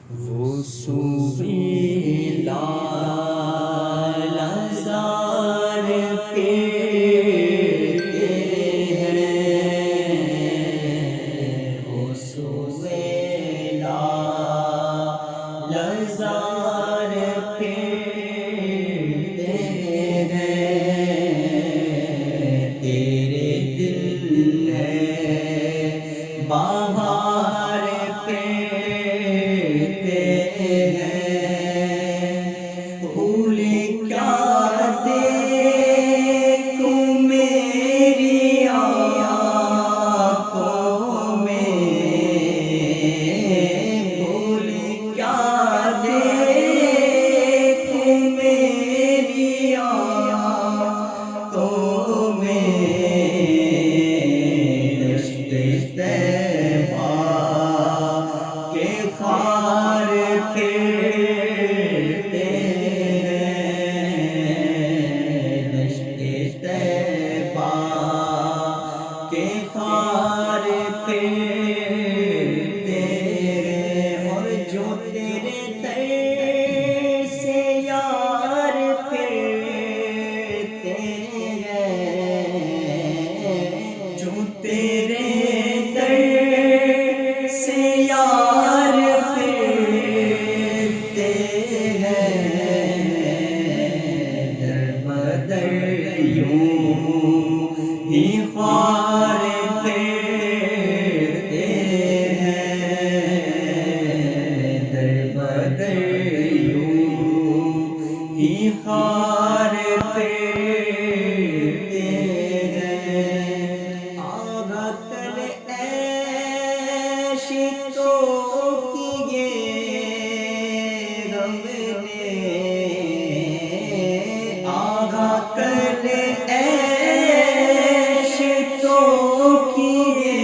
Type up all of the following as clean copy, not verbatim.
वो सूफी लाल जार पीते हैं, वो सूफी लाल जार पीते हैं। तेरे दिल है बाहर पेते हैं, भूल क्या देखूं मेरी आँखों में, भूल क्या देखूं मेरी आँखों में। तैबा के खार फिरते हैं, दश्ते तैबा के खार फिरते हैं। और जो तेरे दर से यार फिरते हैं, जो तेरे से यार फिरते हैं, दर बदर यूं ही ख्वार फिरते हैं, दर बदर यूं ही ख्वार फिरते हैं। आगा तले आगा कल ऐश तो किए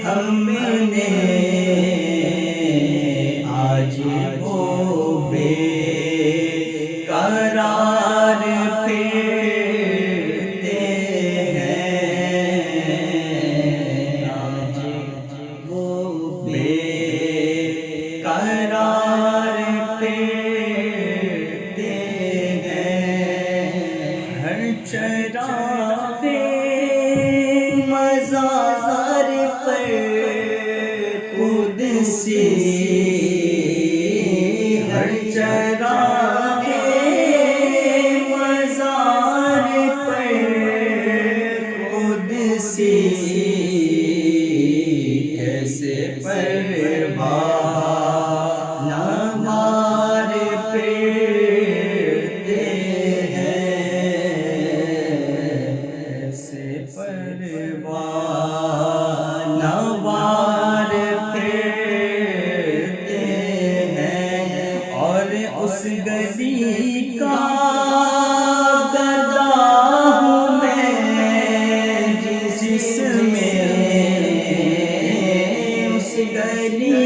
हमने, आज वो बेकरार फिरते हैं, आज वो बेकरार फिरते हैं। हर चरागे मज़ार पर खुद से, हर चरागे मज़ार पर खुद से, ऐसे परवान मार फिरते हैं, ऐसे परवान मार फिरते हैं। और उस गली का गदा हूँ मैं जिसमें, उस गली